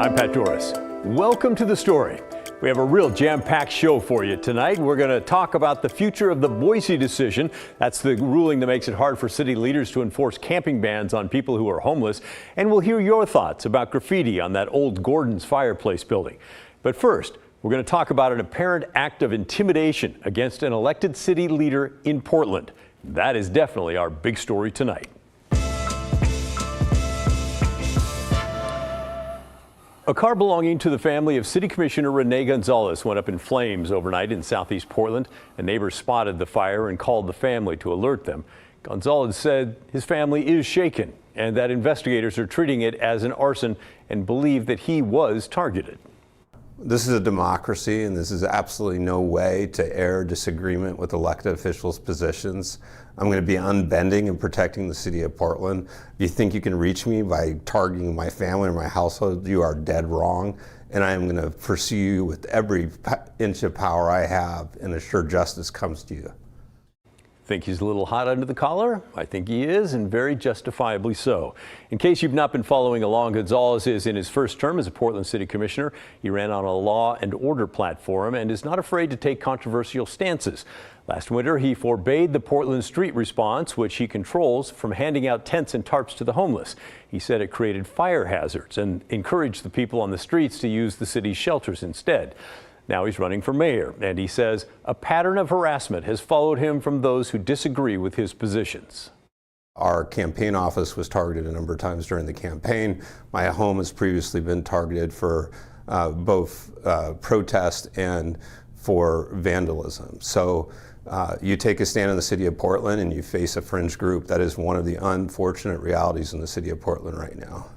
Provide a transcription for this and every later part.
I'm Pat Doris. Welcome to The Story. We have a real jam-packed show for you tonight. We're going to talk about the future of the Boise decision. That's the ruling that makes it hard for city leaders to enforce camping bans on people who are homeless. And we'll hear your thoughts about graffiti on that old Gordon's fireplace building. But first, we're going to talk about an apparent act of intimidation against an elected city leader in Portland. That is definitely our big story tonight. A car belonging to the family of City Commissioner Rene Gonzalez went up in flames overnight in southeast Portland. A neighbor spotted the fire and called the family to alert them. Gonzalez said his family is shaken and that investigators are treating it as an arson and believe that he was targeted. This is a democracy, and this is absolutely no way to air disagreement with elected officials' positions. I'm going to be unbending in protecting the city of Portland. If you think you can reach me by targeting my family or my household, you are dead wrong. And I am going to pursue you with every inch of power I have and assure justice comes to you. Think he's a little hot under the collar? I think he is, and very justifiably so. In case you've not been following along, Gonzalez is in his first term as a Portland City Commissioner. He ran on a law and order platform and is not afraid to take controversial stances. Last winter, he forbade the Portland Street Response, which he controls, from handing out tents and tarps to the homeless. He said it created fire hazards and encouraged the people on the streets to use the city's shelters instead. Now he's running for mayor, and he says a pattern of harassment has followed him from those who disagree with his positions. Our campaign office was targeted a number of times during the campaign. My home has previously been targeted for both protest and for vandalism. So you take a stand in the city of Portland and you face a fringe group. That is one of the unfortunate realities in the city of Portland right now.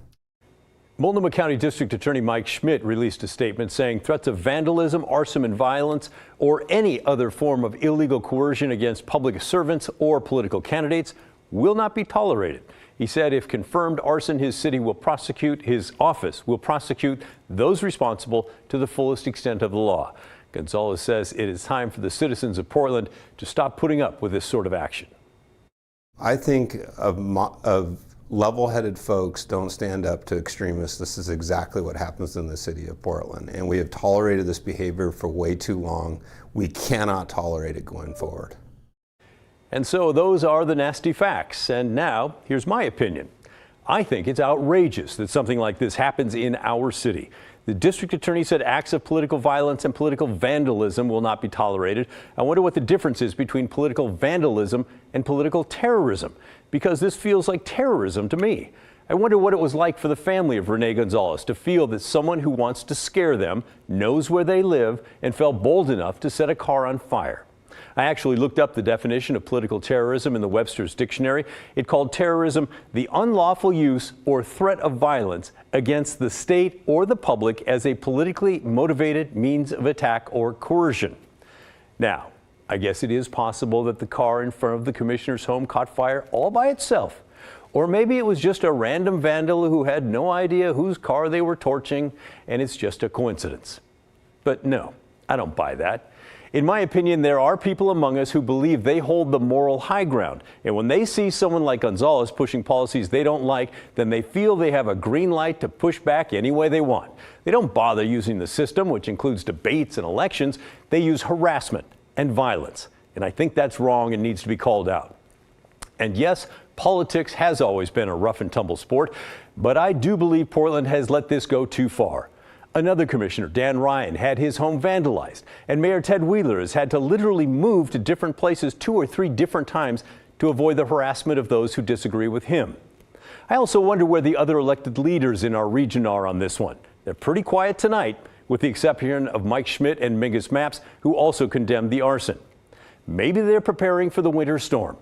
Multnomah County District Attorney Mike Schmidt released a statement saying threats of vandalism, arson and violence, or any other form of illegal coercion against public servants or political candidates will not be tolerated. He said if confirmed arson, his office will prosecute those responsible to the fullest extent of the law. Gonzalez says it is time for the citizens of Portland to stop putting up with this sort of action. I think of level-headed folks don't stand up to extremists. This is exactly what happens in the city of Portland, and we have tolerated this behavior for way too long. We cannot tolerate it going forward. And so those are the nasty facts. And now, here's my opinion. I think it's outrageous that something like this happens in our city. The district attorney said acts of political violence and political vandalism will not be tolerated. I wonder what the difference is between political vandalism and political terrorism, because this feels like terrorism to me. I wonder what it was like for the family of Rene Gonzalez to feel that someone who wants to scare them knows where they live and felt bold enough to set a car on fire. I actually looked up the definition of political terrorism in the Webster's dictionary. It called terrorism the unlawful use or threat of violence against the state or the public as a politically motivated means of attack or coercion. Now, I guess it is possible that the car in front of the commissioner's home caught fire all by itself. Or maybe it was just a random vandal who had no idea whose car they were torching, and it's just a coincidence. But no, I don't buy that. In my opinion, there are people among us who believe they hold the moral high ground. And when they see someone like Gonzalez pushing policies they don't like, then they feel they have a green light to push back any way they want. They don't bother using the system, which includes debates and elections. They use harassment and violence. And I think that's wrong and needs to be called out. And yes, politics has always been a rough and tumble sport, but I do believe Portland has let this go too far. Another commissioner, Dan Ryan, had his home vandalized, and Mayor Ted Wheeler has had to literally move to different places 2 or 3 different times to avoid the harassment of those who disagree with him. I also wonder where the other elected leaders in our region are on this one. They're pretty quiet tonight, with the exception of Mike Schmidt and Mingus Mapps, who also condemned the arson. Maybe they're preparing for the winter storm.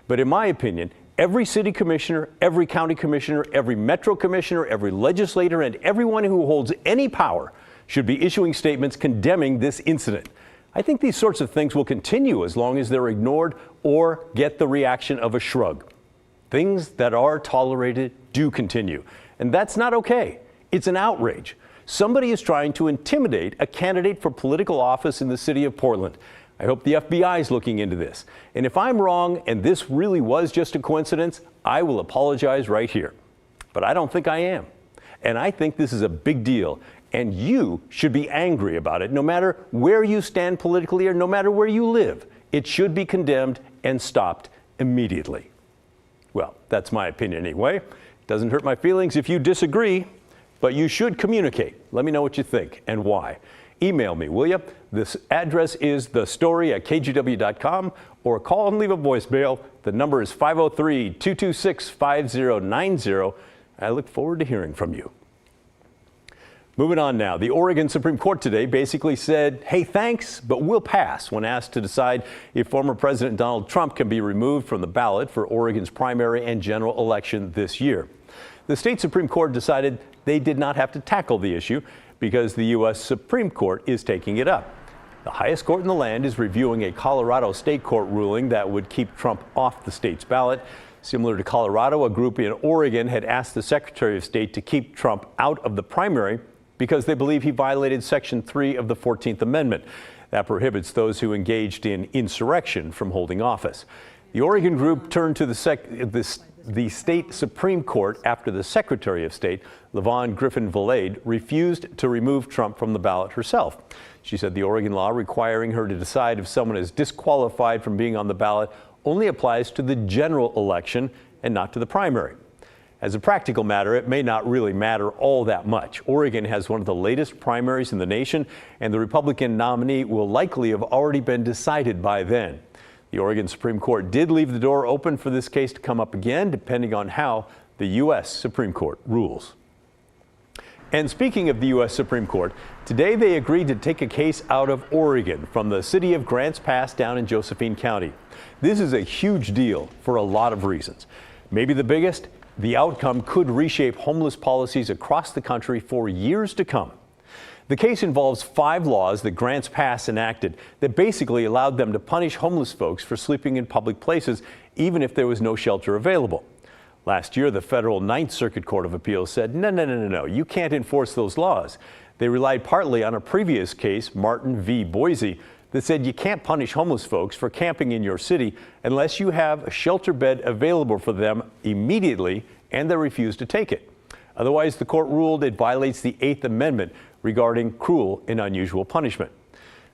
But in my opinion, every city commissioner, every county commissioner, every metro commissioner, every legislator, and everyone who holds any power should be issuing statements condemning this incident. I think these sorts of things will continue as long as they're ignored or get the reaction of a shrug. Things that are tolerated do continue, and that's not okay. It's an outrage. Somebody is trying to intimidate a candidate for political office in the city of Portland. I hope the FBI is looking into this. And if I'm wrong and this really was just a coincidence, I will apologize right here. But I don't think I am. And I think this is a big deal. And you should be angry about it, no matter where you stand politically or no matter where you live. It should be condemned and stopped immediately. Well, that's my opinion anyway. Doesn't hurt my feelings if you disagree, but you should communicate. Let me know what you think and why. Email me, will you? This address is thestory@kgw.com, or call and leave a voicemail. The number is 503-226-5090. I look forward to hearing from you. Moving on now, the Oregon Supreme Court today basically said, hey, thanks, but we'll pass when asked to decide if former President Donald Trump can be removed from the ballot for Oregon's primary and general election this year. The state Supreme Court decided they did not have to tackle the issue because the U.S. Supreme Court is taking it up. The highest court in the land is reviewing a Colorado state court ruling that would keep Trump off the state's ballot. Similar to Colorado, a group in Oregon had asked the Secretary of State to keep Trump out of the primary because they believe he violated Section 3 of the 14th Amendment. That prohibits those who engaged in insurrection from holding office. The Oregon group turned to the state Supreme Court after the Secretary of State, LaVon Griffin-Valade, refused to remove Trump from the ballot herself. She said the Oregon law requiring her to decide if someone is disqualified from being on the ballot only applies to the general election and not to the primary. As a practical matter, it may not really matter all that much. Oregon has one of the latest primaries in the nation, and the Republican nominee will likely have already been decided by then. The Oregon Supreme Court did leave the door open for this case to come up again, depending on how the U.S. Supreme Court rules. And speaking of the U.S. Supreme Court, today they agreed to take a case out of Oregon from the city of Grants Pass down in Josephine County. This is a huge deal for a lot of reasons. Maybe the biggest, the outcome could reshape homeless policies across the country for years to come. The case involves 5 laws that Grants Pass enacted that basically allowed them to punish homeless folks for sleeping in public places, even if there was no shelter available. Last year, the federal Ninth Circuit Court of Appeals said, no, you can't enforce those laws. They relied partly on a previous case, Martin v. Boise, that said you can't punish homeless folks for camping in your city unless you have a shelter bed available for them immediately and they refuse to take it. Otherwise, the court ruled it violates the 8th Amendment regarding cruel and unusual punishment.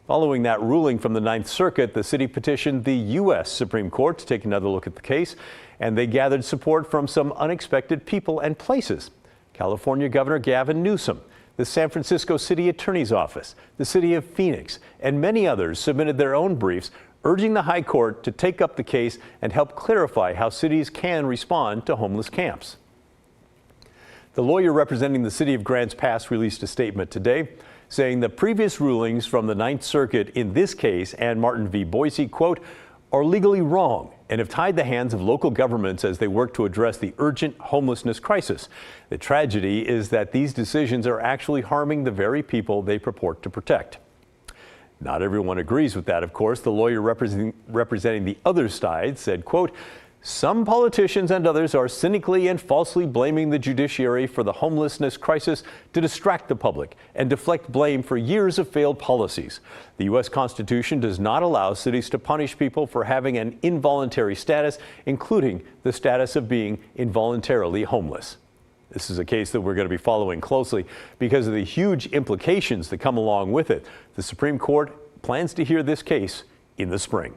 Following that ruling from the Ninth Circuit, the city petitioned the U.S. Supreme Court to take another look at the case, and they gathered support from some unexpected people and places. California Governor Gavin Newsom, the San Francisco City Attorney's Office, the City of Phoenix, and many others submitted their own briefs urging the High Court to take up the case and help clarify how cities can respond to homeless camps. The lawyer representing the city of Grants Pass released a statement today saying the previous rulings from the Ninth Circuit in this case and Martin v. Boise, quote, are legally wrong and have tied the hands of local governments as they work to address the urgent homelessness crisis. The tragedy is that these decisions are actually harming the very people they purport to protect. Not everyone agrees with that, of course. The lawyer representing the other side said, quote, some politicians and others are cynically and falsely blaming the judiciary for the homelessness crisis to distract the public and deflect blame for years of failed policies. The U.S. Constitution does not allow cities to punish people for having an involuntary status, including the status of being involuntarily homeless. This is a case that we're going to be following closely because of the huge implications that come along with it. The Supreme Court plans to hear this case in the spring.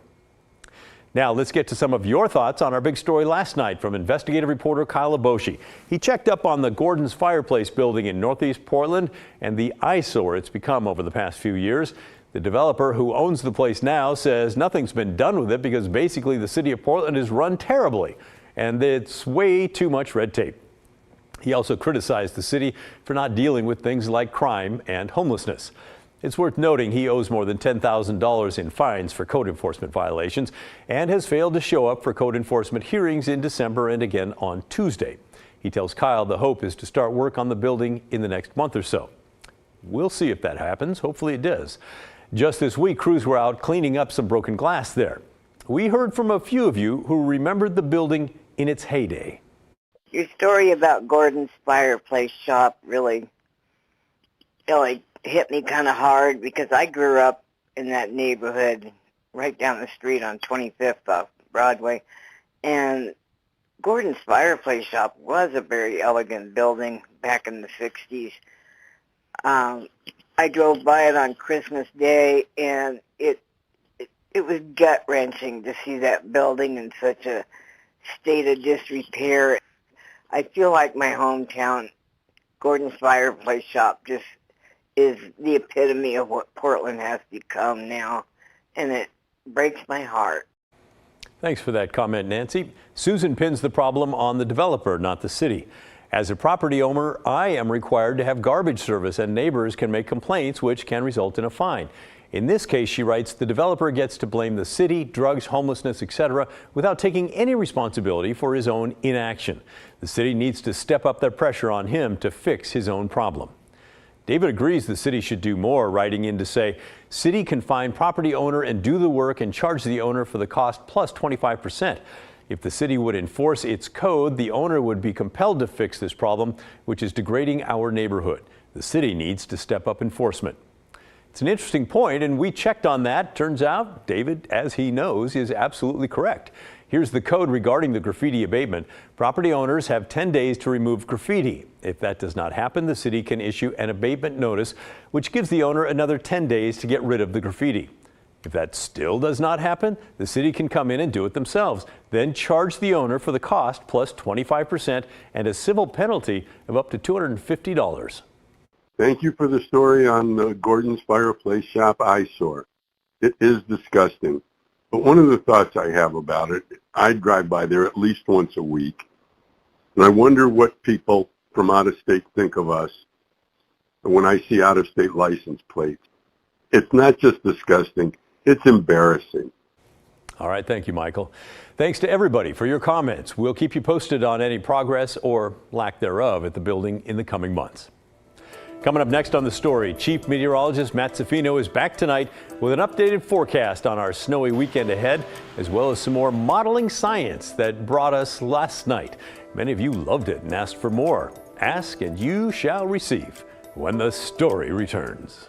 Now, let's get to some of your thoughts on our big story last night from investigative reporter Kyle Aboshi. He checked up on the Gordon's Fireplace building in Northeast Portland and the eyesore it's become over the past few years. The developer who owns the place now says nothing's been done with it because basically the city of Portland is run terribly and it's way too much red tape. He also criticized the city for not dealing with things like crime and homelessness. It's worth noting he owes more than $10,000 in fines for code enforcement violations and has failed to show up for code enforcement hearings in December and again on Tuesday. He tells Kyle the hope is to start work on the building in the next month or so. We'll see if that happens. Hopefully it does. Just this week, crews were out cleaning up some broken glass there. We heard from a few of you who remembered the building in its heyday. Your story about Gordon's Fireplace shop really hit me kind of hard because I grew up in that neighborhood right down the street on 25th off Broadway. And Gordon's Fireplace Shop was a very elegant building back in the 60s. I drove by it on Christmas Day, and it was gut-wrenching to see that building in such a state of disrepair. I feel like my hometown, Gordon's Fireplace Shop, just is the epitome of what Portland has become now, and it breaks my heart. Thanks for that comment, Nancy. Susan pins the problem on the developer, not the city. As a property owner, I am required to have garbage service, and neighbors can make complaints, which can result in a fine. In this case, she writes, the developer gets to blame the city, drugs, homelessness, etc., without taking any responsibility for his own inaction. The city needs to step up their pressure on him to fix his own problem. David agrees the city should do more, writing in to say, city can find property owner and do the work and charge the owner for the cost plus 25%. If the city would enforce its code, the owner would be compelled to fix this problem, which is degrading our neighborhood. The city needs to step up enforcement. It's an interesting point, and we checked on that. Turns out David, as he knows, is absolutely correct. Here's the code regarding the graffiti abatement. Property owners have 10 days to remove graffiti. If that does not happen, the city can issue an abatement notice, which gives the owner another 10 days to get rid of the graffiti. If that still does not happen, the city can come in and do it themselves, then charge the owner for the cost plus 25% and a civil penalty of up to $250. Thank you for the story on the Gordon's Fireplace Shop eyesore. It is disgusting. But one of the thoughts I have about it, I drive by there at least once a week, and I wonder what people from out of state think of us when I see out of state license plates. It's not just disgusting, it's embarrassing. All right, thank you, Michael. Thanks to everybody for your comments. We'll keep you posted on any progress or lack thereof at the building in the coming months. Coming up next on The Story, Chief Meteorologist Matt Zaffino is back tonight with an updated forecast on our snowy weekend ahead, as well as some more modeling science that brought us last night. Many of you loved it and asked for more. Ask and you shall receive when The Story returns.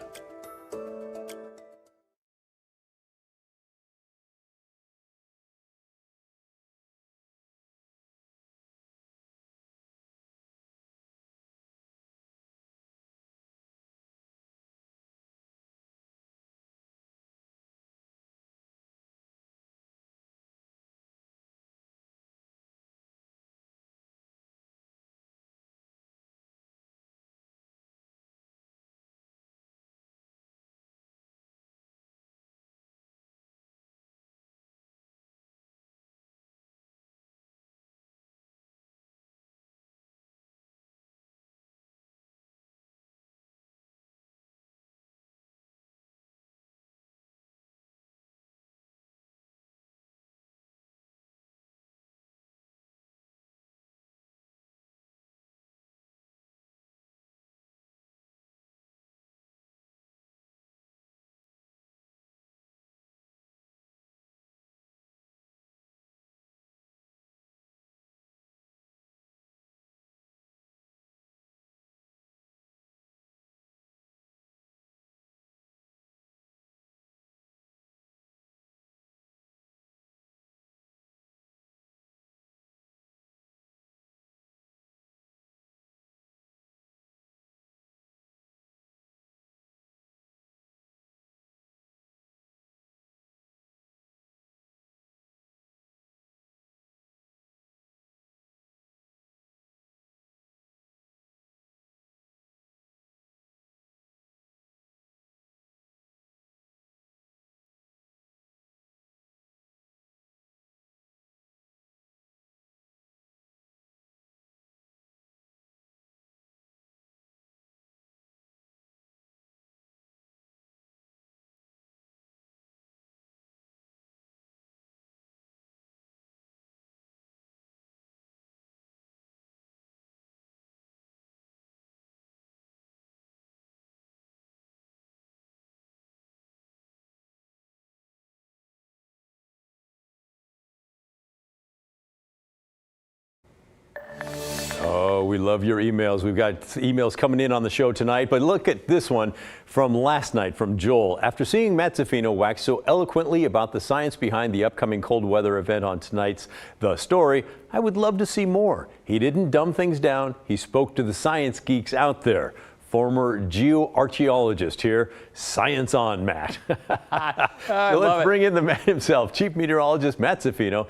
Oh, we love your emails. We've got emails coming in on the show tonight, but look at this one from last night from Joel. After seeing Matt Zaffino wax so eloquently about the science behind the upcoming cold weather event on tonight's The Story, I would love to see more. He didn't dumb things down. He spoke to the science geeks out there. Former geoarchaeologist here. Science on, Matt. So let's bring in the man himself, Chief Meteorologist Matt Zaffino.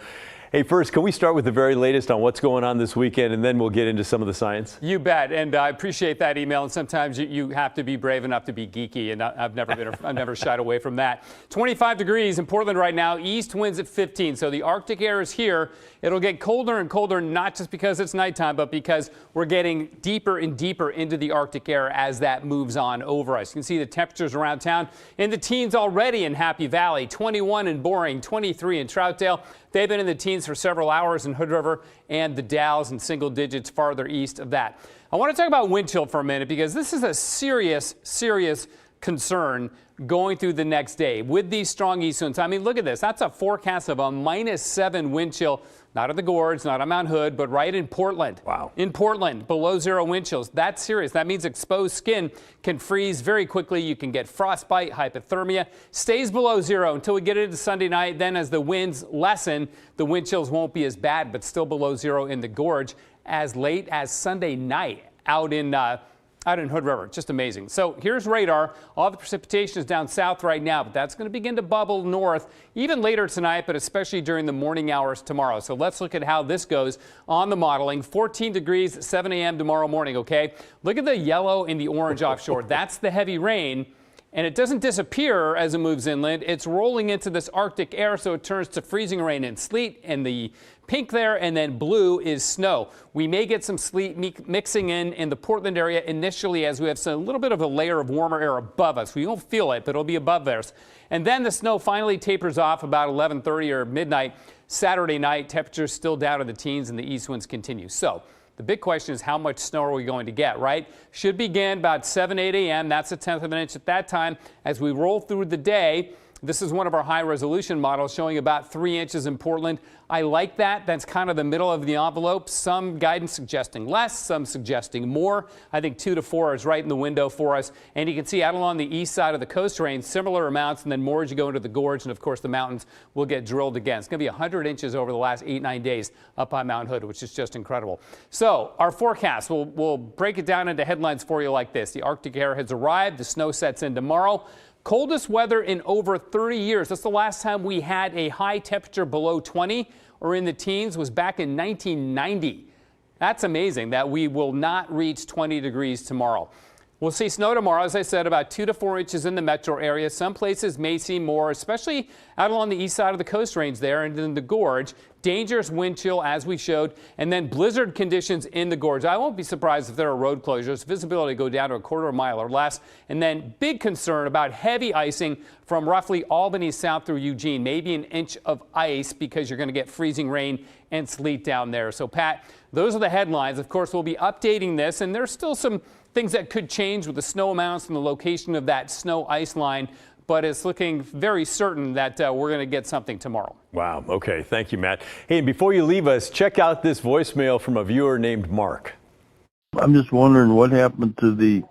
Hey, first, can we start with the very latest on what's going on this weekend, and then we'll get into some of the science? You bet, and I appreciate that email. And sometimes you have to be brave enough to be geeky, and I've never shied away from that. 25 degrees in Portland right now. East winds at 15, so the Arctic air is here. It'll get colder and colder, not just because it's nighttime, but because we're getting deeper and deeper into the Arctic air as that moves on over us. You can see the temperatures around town in the teens already in Happy Valley, 21 in Boring, 23 in Troutdale. They've been in the teens for several hours in Hood River, and the Dalles in single digits farther east of that. I want to talk about wind chill for a minute because this is a serious concern going through the next day with these strong east winds. I mean, look at this. That's a forecast of a -7 wind chill, not at the Gorge, not on Mount Hood, but right in Portland. Wow. In Portland, below zero wind chills. That's serious. That means exposed skin can freeze very quickly. You can get frostbite, hypothermia. Stays below zero until we get into Sunday night. Then as the winds lessen, the wind chills won't be as bad, but still below zero in the Gorge as late as Sunday night out in Hood River. Just amazing. So here's radar. All the precipitation is down south right now, but that's going to begin to bubble north even later tonight, but especially during the morning hours tomorrow. So let's look at how this goes on the modeling. 14 degrees at 7 a.m. tomorrow morning, okay? Look at the yellow and the orange offshore. That's the heavy rain. And it doesn't disappear as it moves inland. It's rolling into this Arctic air, so it turns to freezing rain and sleet. And the pink there, and then blue is snow. We may get some sleet mixing in the Portland area initially as we have a little bit of a layer of warmer air above us. We won't feel it, but it'll be above theirs. And then the snow finally tapers off about 11:30 or midnight Saturday night. Temperatures still down in the teens, and the east winds continue. So the big question is how much snow are we going to get, right? Should begin about 7, 8 a.m. That's 1/10 of an inch at that time. As we roll through the day, this is one of our high-resolution models showing about 3 inches in Portland. I like that. That's kind of the middle of the envelope. Some guidance suggesting less, some suggesting more. I think 2 to 4 is right in the window for us. And you can see out along the east side of the Coast Range, similar amounts, and then more as you go into the Gorge, and of course the mountains will get drilled again. It's going to be 100 inches over the last 8-9 days up on Mount Hood, which is just incredible. So our forecast, we'll break it down into headlines for you like this. The Arctic air has arrived. The snow sets in tomorrow. Coldest weather in over 30 years. That's the last time we had a high temperature below 20 or in the teens was back in 1990. That's amazing that we will not reach 20 degrees tomorrow. We'll see snow tomorrow, as I said, about 2 to 4 inches in the metro area. Some places may see more, especially out along the east side of the Coast Range there and in the Gorge. Dangerous wind chill, as we showed, and then blizzard conditions in the Gorge. I won't be surprised if there are road closures. Visibility go down to a quarter mile or less. And then big concern about heavy icing from roughly Albany south through Eugene. Maybe an inch of ice because you're going to get freezing rain and sleet down there. So, Pat, those are the headlines. Of course, we'll be updating this, and there's still some things that could change with the snow amounts and the location of that snow ice line, but it's looking very certain that we're going to get something tomorrow. Wow. Okay. Thank you, Matt. Hey, and before you leave us, check out this voicemail from a viewer named Mark. I'm just wondering what happened to the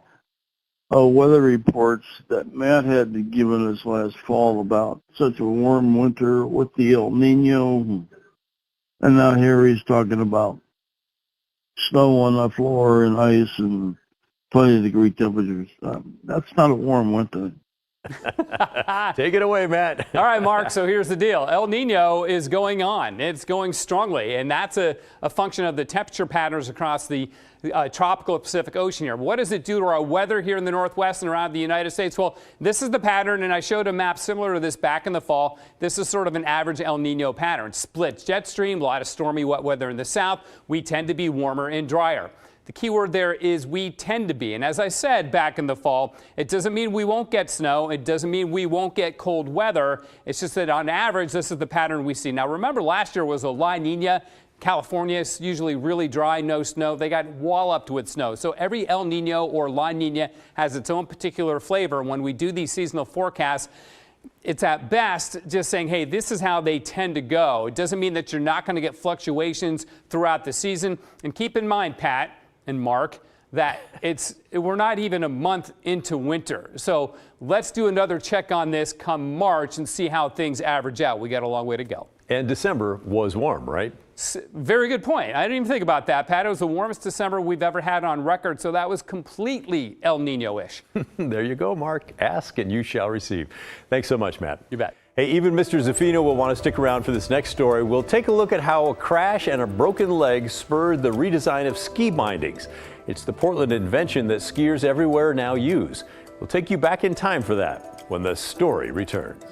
weather reports that Matt had given us last fall about such a warm winter with the El Nino, and now here he's talking about snow on the floor and ice and 20-degree temperatures. That's not a warm winter. Take it away, Matt. All right, Mark, so here's the deal. El Nino is going on. It's going strongly, and that's a function of the temperature patterns across the tropical Pacific Ocean here. What does it do to our weather here in the Northwest and around the United States? Well, this is the pattern, and I showed a map similar to this back in the fall. This is sort of an average El Nino pattern. Split jet stream, a lot of stormy wet weather in the south. We tend to be warmer and drier. The key word there is we tend to be. And as I said back in the fall, it doesn't mean we won't get snow. It doesn't mean we won't get cold weather. It's just that on average, this is the pattern we see. Now, remember last year was a La Nina. California is usually really dry, no snow. They got walloped with snow. So every El Nino or La Nina has its own particular flavor. When we do these seasonal forecasts, it's at best just saying, hey, this is how they tend to go. It doesn't mean that you're not going to get fluctuations throughout the season. And keep in mind, Pat, and Mark, that we're not even a month into winter. So let's do another check on this come March and see how things average out. We got a long way to go. And December was warm, right? Very good point. I didn't even think about that, Pat. It was the warmest December we've ever had on record, so that was completely El Nino-ish. There you go, Mark. Ask and you shall receive. Thanks so much, Matt. You bet. Hey, even Mr. Zaffino will want to stick around for this next story. We'll take a look at how a crash and a broken leg spurred the redesign of ski bindings. It's the Portland invention that skiers everywhere now use. We'll take you back in time for that when the story returns.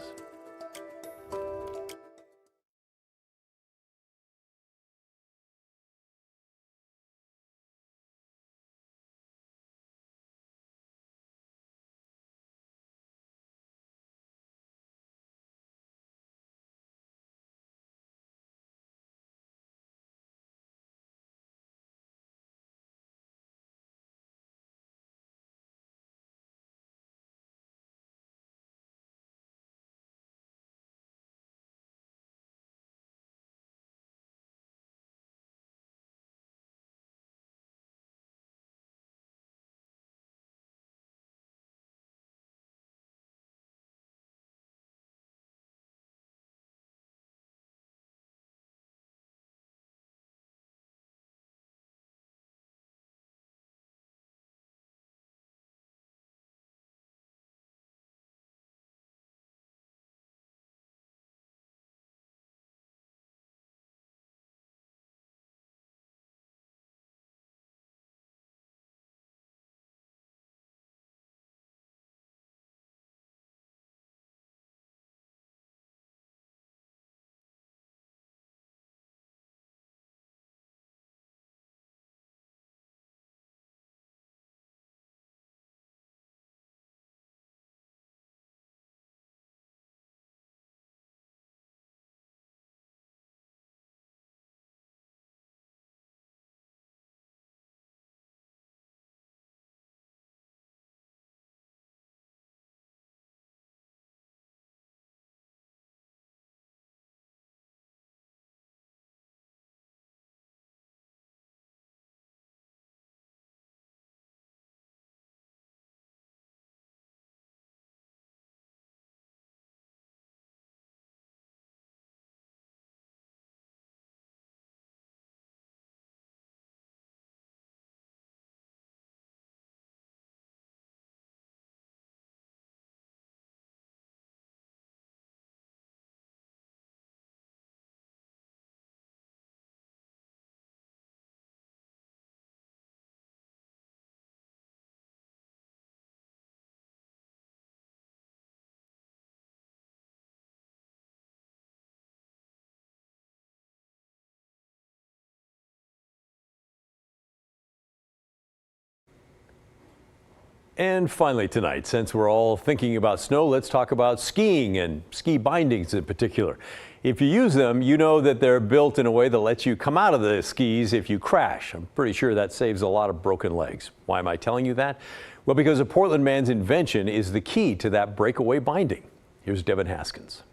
And finally tonight, since we're all thinking about snow, let's talk about skiing and ski bindings in particular. If you use them, you know that they're built in a way that lets you come out of the skis if you crash. I'm pretty sure that saves a lot of broken legs. Why am I telling you that? Well, because a Portland man's invention is the key to that breakaway binding. Here's Devin Haskins.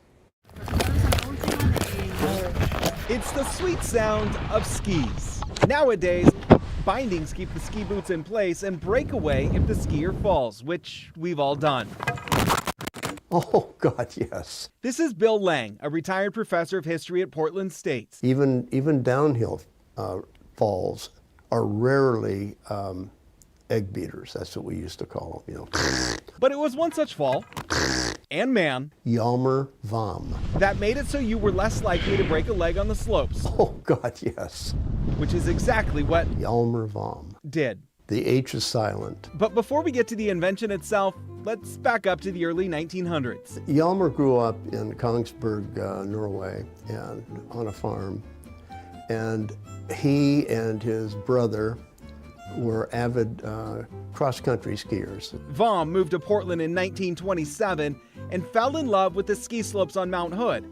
It's the sweet sound of skis. Nowadays, bindings keep the ski boots in place and break away if the skier falls, which we've all done. Oh, God, yes. This is Bill Lang, a retired professor of history at Portland State. Even downhill falls are rarely egg beaters. That's what we used to call them, you know. But it was one such fall, and man, Yalmer Vom. that made it so you were less likely to break a leg on the slopes, Oh, God, yes. which is exactly what Yalmer Vom. did. The H is silent. But before we get to the invention itself, let's back up to the early 1900s. Yalmer grew up in Kongsberg, Norway, and on a farm. And he and his brother were avid cross-country skiers. Vom moved to Portland in 1927 and fell in love with the ski slopes on Mount Hood.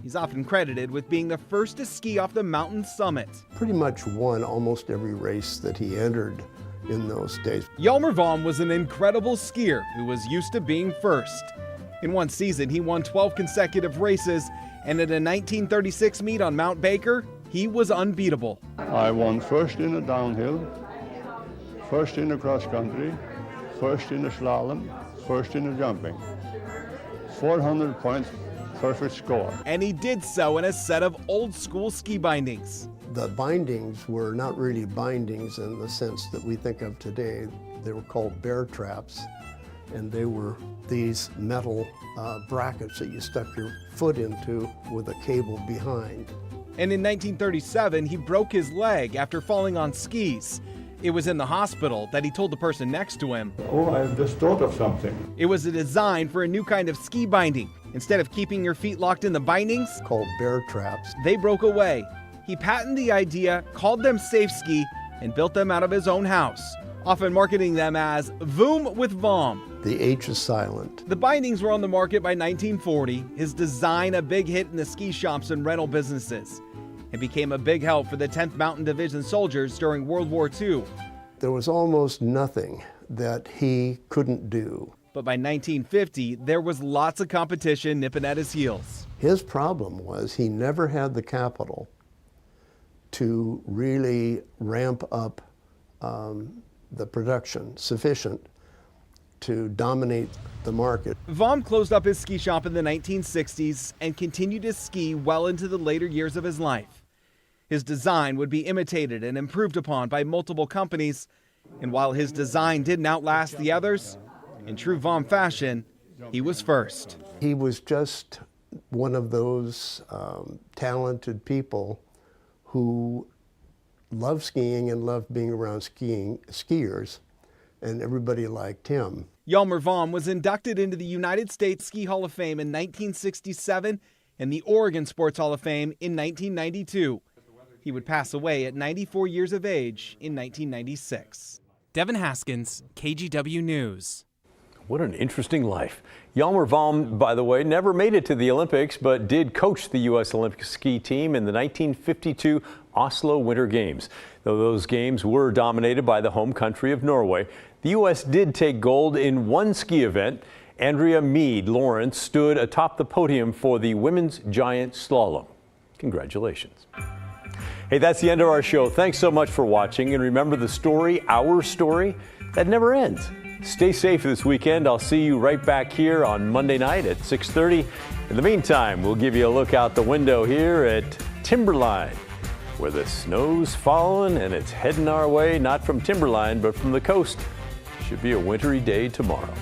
He's often credited with being the first to ski off the mountain summit. Pretty much won almost every race that he entered in those days. Yalmer Vom was an incredible skier who was used to being first. In one season, he won 12 consecutive races, and at a 1936 meet on Mount Baker, he was unbeatable. I won first in a downhill, first in the cross country, first in the slalom, first in the jumping. 400 points, perfect score. And he did so in a set of old school ski bindings. The bindings were not really bindings in the sense that we think of today. They were called bear traps, and they were these metal brackets that you stuck your foot into with a cable behind. And in 1937, he broke his leg after falling on skis. It was in the hospital that he told the person next to him. Oh, I just thought of something. It was a design for a new kind of ski binding. Instead of keeping your feet locked in the bindings, Called bear traps. they broke away. He patented the idea, called them Safe Ski, and built them out of his own house, often marketing them as Voom with Vom. The H is silent. The bindings were on the market by 1940, his design a big hit in the ski shops and rental businesses. It became a big help for the 10th Mountain Division soldiers during World War II. There was almost nothing that he couldn't do. But by 1950, there was lots of competition nipping at his heels. His problem was he never had the capital to really ramp up the production sufficient to dominate the market. Vom closed up his ski shop in the 1960s and continued to ski well into the later years of his life. His design would be imitated and improved upon by multiple companies, and while his design didn't outlast the others, in true Vom fashion, he was first. He was just one of those talented people who loved skiing and loved being around skiers, and everybody liked him. Hjalmar Vom was inducted into the United States Ski Hall of Fame in 1967 and the Oregon Sports Hall of Fame in 1992. He would pass away at 94 years of age in 1996. Devin Haskins, KGW News. What an interesting life. Hjalmar Vom, by the way, never made it to the Olympics, but did coach the U.S. Olympic ski team in the 1952 Oslo Winter Games. Though those games were dominated by the home country of Norway, the U.S. did take gold in one ski event. Andrea Mead Lawrence stood atop the podium for the women's giant slalom. Congratulations. Hey, that's the end of our show. Thanks so much for watching. And remember, the story, our story, that never ends. Stay safe this weekend. I'll see you right back here on Monday night at 6:30. In the meantime, we'll give you a look out the window here at Timberline, where the snow's falling and it's heading our way, not from Timberline, but from the coast. Should be a wintry day tomorrow.